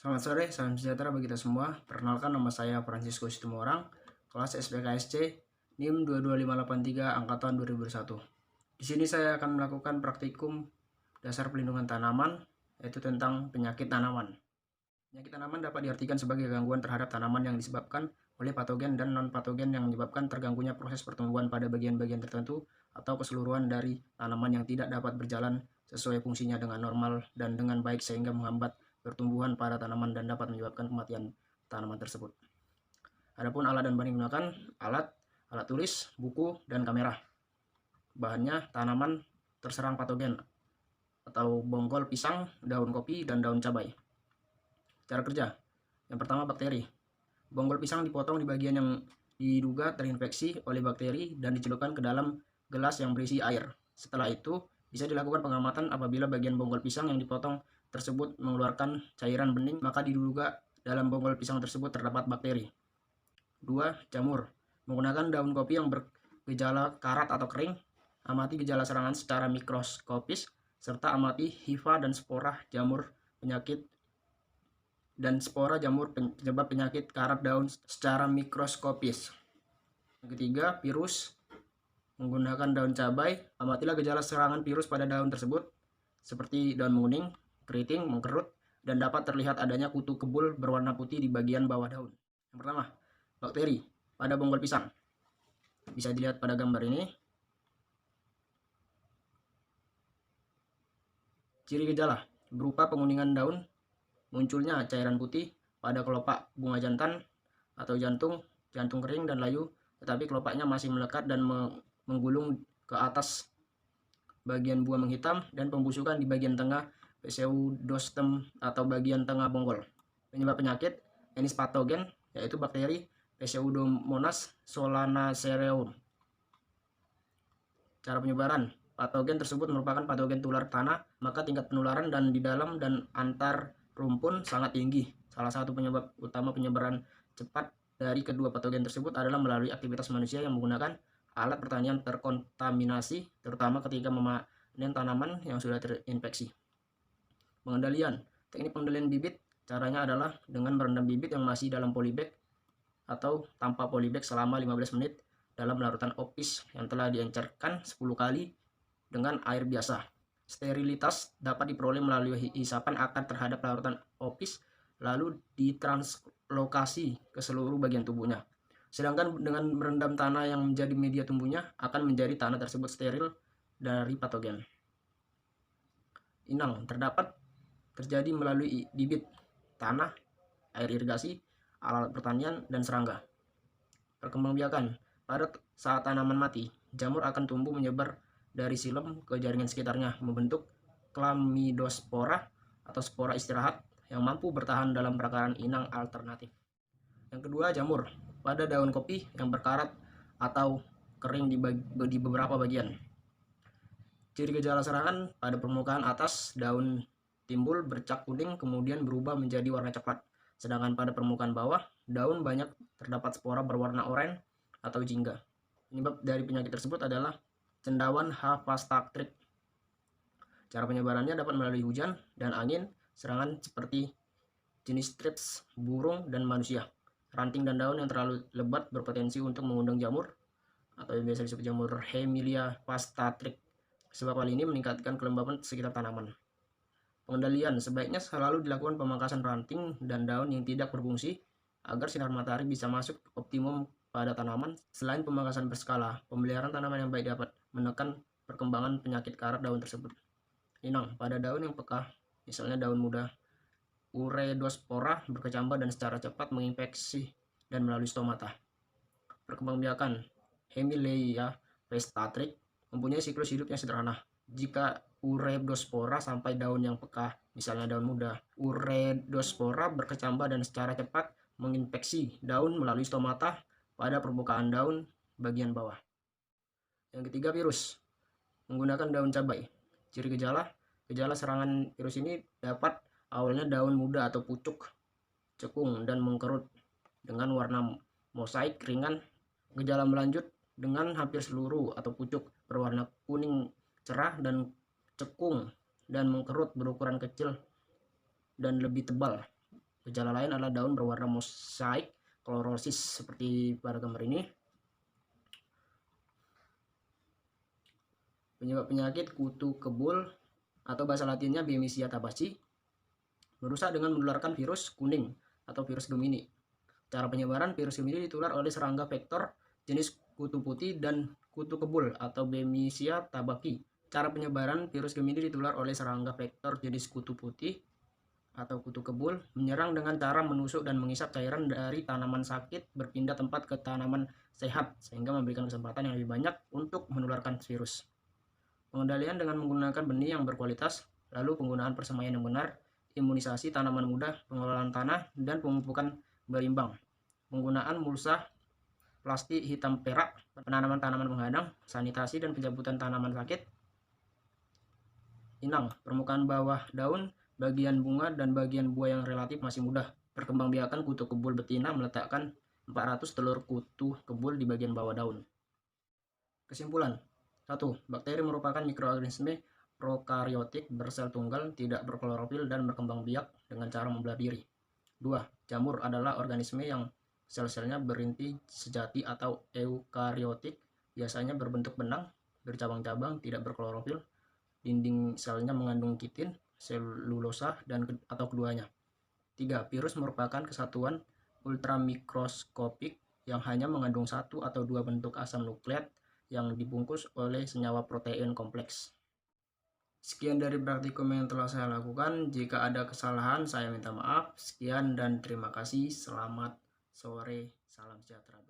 Selamat sore, salam sejahtera bagi kita semua. Perkenalkan, nama saya Francisco Situmorang, kelas SPKSC, NIM 22583 angkatan 2001. Di sini saya akan melakukan praktikum dasar pelindungan tanaman, yaitu tentang penyakit tanaman. Penyakit tanaman dapat diartikan sebagai gangguan terhadap tanaman yang disebabkan oleh patogen dan non-patogen yang menyebabkan terganggunya proses pertumbuhan pada bagian-bagian tertentu atau keseluruhan dari tanaman yang tidak dapat berjalan sesuai fungsinya dengan normal dan dengan baik sehingga menghambat pertumbuhan pada tanaman dan dapat menyebabkan kematian tanaman tersebut. Adapun alat dan bahan yang digunakan, alat tulis, buku, dan kamera. Bahannya tanaman terserang patogen atau bonggol pisang, daun kopi, dan daun cabai. Cara kerja, yang pertama bakteri. Bonggol pisang dipotong di bagian yang diduga terinfeksi oleh bakteri dan dicelupkan ke dalam gelas yang berisi air. Setelah itu, bisa dilakukan pengamatan apabila bagian bonggol pisang yang dipotong tersebut mengeluarkan cairan bening, maka diduga dalam bonggol pisang tersebut terdapat bakteri. 2. Jamur. Menggunakan daun kopi yang bergejala karat atau kering, amati gejala serangan secara mikroskopis, serta amati hifa dan spora jamur penyebab penyakit karat daun secara mikroskopis. Yang ketiga, virus. Menggunakan daun cabai, amatilah gejala serangan virus pada daun tersebut, seperti daun menguning, keriting, mengkerut, dan dapat terlihat adanya kutu kebul berwarna putih di bagian bawah daun. Yang pertama, bakteri pada bonggol pisang. Bisa dilihat pada gambar ini. Ciri gejala berupa penguningan daun, munculnya cairan putih pada kelopak bunga jantan atau jantung kering dan layu, tetapi kelopaknya masih melekat dan menggulung ke atas. Bagian buah menghitam dan pembusukan di bagian tengah pseudostem atau bagian tengah bonggol. Penyebab penyakit jenis patogen yaitu bakteri Pseudomonas solanacearum. Cara penyebaran, patogen tersebut merupakan patogen tular tanah, maka tingkat penularan dan di dalam dan antar rumpun sangat tinggi. Salah satu penyebab utama penyebaran cepat dari kedua patogen tersebut adalah melalui aktivitas manusia yang menggunakan alat pertanian terkontaminasi, terutama ketika memanen tanaman yang sudah terinfeksi. Pengendalian, teknik pengendalian bibit, caranya adalah dengan merendam bibit yang masih dalam polybag atau tanpa polybag selama 15 menit dalam larutan opis yang telah diencerkan 10 kali dengan air biasa. Sterilitas dapat diperoleh melalui hisapan akar terhadap larutan opis lalu ditranslokasi ke seluruh bagian tubuhnya. Sedangkan dengan merendam tanah yang menjadi media tumbuhnya akan menjadi tanah tersebut steril dari patogen. Inang terjadi melalui bibit, tanah, air irigasi, alat pertanian, dan serangga. Perkembangbiakan, pada saat tanaman mati, jamur akan tumbuh menyebar dari silem ke jaringan sekitarnya, membentuk klamidospora atau spora istirahat yang mampu bertahan dalam perakaran inang alternatif. Yang kedua, jamur pada daun kopi yang berkarat atau kering di beberapa bagian. Ciri gejala serangan, pada permukaan atas daun timbul bercak kuning kemudian berubah menjadi warna coklat. Sedangkan pada permukaan bawah, daun banyak terdapat spora berwarna oranye atau jingga. Penyebab dari penyakit tersebut adalah cendawan H-Pastactrik. Cara penyebarannya dapat melalui hujan dan angin, serangan seperti jenis trips, burung, dan manusia. Ranting dan daun yang terlalu lebat berpotensi untuk mengundang jamur, atau yang biasa disebut jamur Hemilia Pastactrik. Sebab hal ini meningkatkan kelembapan sekitar tanaman. Pengendalian, sebaiknya selalu dilakukan pemangkasan ranting dan daun yang tidak berfungsi agar sinar matahari bisa masuk optimum pada tanaman. Selain pemangkasan berskala, pemeliharaan tanaman yang baik dapat menekan perkembangan penyakit karat daun tersebut. Inang pada daun yang peka, misalnya daun muda, uredospora berkecambah dan secara cepat menginfeksi dan melalui stomata. Perkembangbiakan, Hemileia Pastactrik mempunyai siklus hidup yang sederhana. Jika uredospora sampai daun yang peka, misalnya daun muda, uredospora berkecambah dan secara cepat menginfeksi daun melalui stomata pada permukaan daun bagian bawah. Yang ketiga, virus. Menggunakan daun cabai. Ciri gejala serangan virus ini dapat awalnya daun muda atau pucuk, cekung, dan mengkerut dengan warna mosaik ringan. Gejala melanjut dengan hampir seluruh atau pucuk berwarna kuning cerah dan cekung dan mengkerut berukuran kecil dan lebih tebal. Gejala lain adalah daun berwarna mosaik klorosis seperti pada gambar ini. Penyebab penyakit kutu kebul atau bahasa latinnya Bemisia tabaci merusak dengan menularkan virus kuning atau virus Gemini. Cara penyebaran virus Gemini ditular oleh serangga vektor jenis kutu putih dan kutu kebul atau Bemisia tabaci. Cara penyebaran virus Gemini ditular oleh serangga vektor jenis kutu putih atau kutu kebul menyerang dengan cara menusuk dan mengisap cairan dari tanaman sakit berpindah tempat ke tanaman sehat sehingga memberikan kesempatan yang lebih banyak untuk menularkan virus. Pengendalian dengan menggunakan benih yang berkualitas, lalu penggunaan persemaian yang benar, imunisasi tanaman muda, pengelolaan tanah, dan pemupukan berimbang. Penggunaan mulsa plastik hitam perak, penanaman tanaman penghadang, sanitasi dan pencabutan tanaman sakit. Inang, permukaan bawah daun, bagian bunga dan bagian buah yang relatif masih mudah. Perkembangbiakan kutu kebul betina meletakkan 400 telur kutu kebul di bagian bawah daun. Kesimpulan: 1. Bakteri merupakan mikroorganisme prokariotik bersel tunggal, tidak berklorofil dan berkembang biak dengan cara membelah diri. 2. Jamur adalah organisme yang sel-selnya berinti sejati atau eukariotik, biasanya berbentuk benang, bercabang-cabang, tidak berklorofil. Dinding selnya mengandung kitin, selulosa, atau keduanya. 3. Virus merupakan kesatuan ultramikroskopik yang hanya mengandung satu atau dua bentuk asam nukleat yang dibungkus oleh senyawa protein kompleks. Sekian dari praktikum yang telah saya lakukan. Jika ada kesalahan, saya minta maaf. Sekian dan terima kasih. Selamat sore. Salam sejahtera.